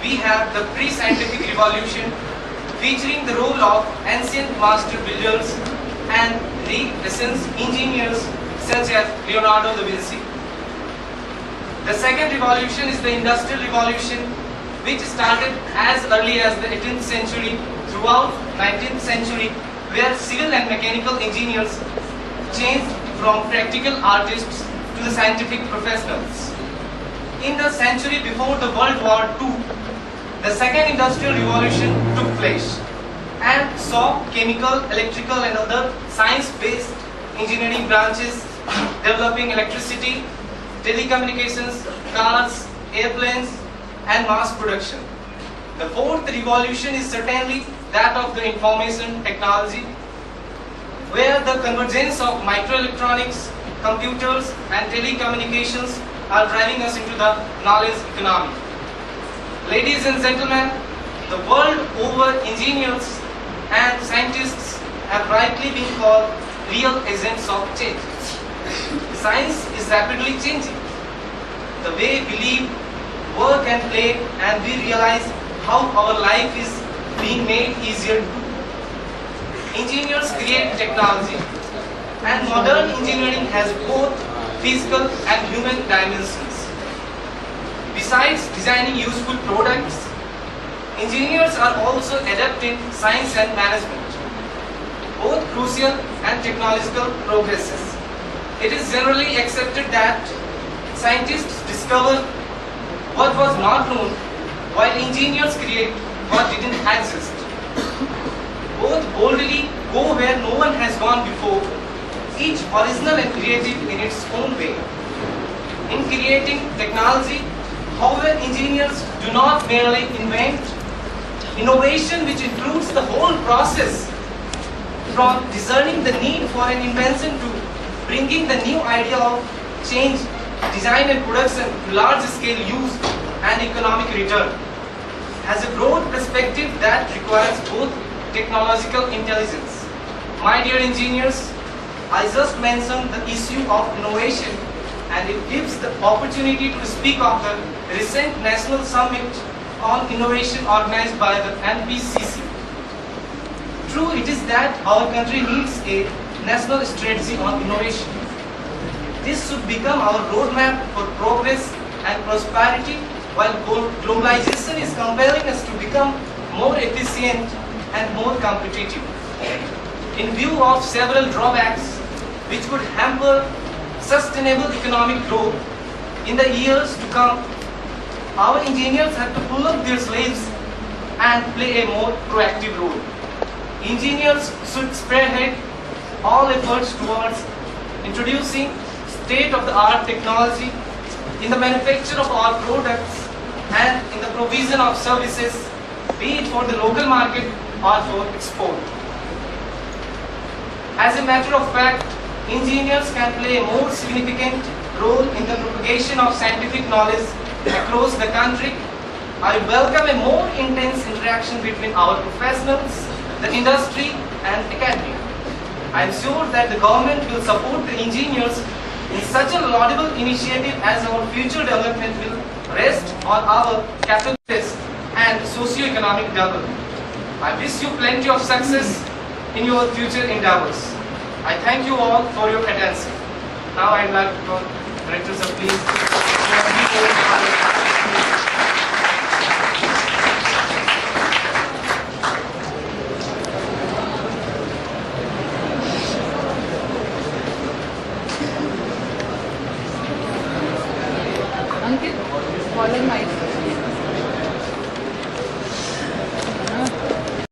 we have the pre-scientific revolution, featuring the role of ancient master builders and Renaissance engineers such as Leonardo da Vinci. The second revolution is the Industrial Revolution, which started as early as the 18th century throughout 19th century, where civil and mechanical engineers changed from practical artists to the scientific professionals. In the century before the World War II, the second industrial revolution took place and saw chemical, electrical and other science-based engineering branches developing electricity, telecommunications, cars, airplanes and mass production. The fourth revolution is certainly that of the information technology, where the convergence of microelectronics, computers and telecommunications are driving us into the knowledge economy. Ladies and gentlemen, the world over, engineers and scientists have rightly been called real agents of change. Science is rapidly changing the way we live, work and play, and we realize how our life is being made easier to do. Engineers create technology, and modern engineering has both physical and human dimensions. Besides designing useful products, engineers are also adapting science and management, both crucial and technological progresses. It is generally accepted that scientists discover what was not known, while engineers create what didn't exist. Both boldly go where no one has gone before, each original and creative in its own way. In creating technology, however, engineers do not merely invent innovation, which includes the whole process, from discerning the need for an invention to bringing the new idea of change, design and production to large-scale use and economic return, has a broad perspective that requires both technological intelligence. My dear engineers, I just mentioned the issue of innovation, and it gives the opportunity to speak of the recent National Summit on Innovation organized by the NPCC. True it is that our country needs a national strategy on innovation. This should become our roadmap for progress and prosperity, while globalization is compelling us to become more efficient and more competitive. In view of several drawbacks which could hamper sustainable economic growth in the years to come, our engineers have to pull up their sleeves and play a more proactive role. Engineers should spearhead all efforts towards introducing state-of-the-art technology in the manufacture of our products and in the provision of services, be it for the local market or for export. As a matter of fact, engineers can play a more significant role in the propagation of scientific knowledge across the country. I welcome a more intense interaction between our professionals, the industry and academia. I am sure that the government will support the engineers in such a laudable initiative, as our future development will rest on our capabilities and socio-economic development. I wish you plenty of success in your future endeavors. I thank you all for your attention. Now I'd like to call Director sir, please. Ankit, call in my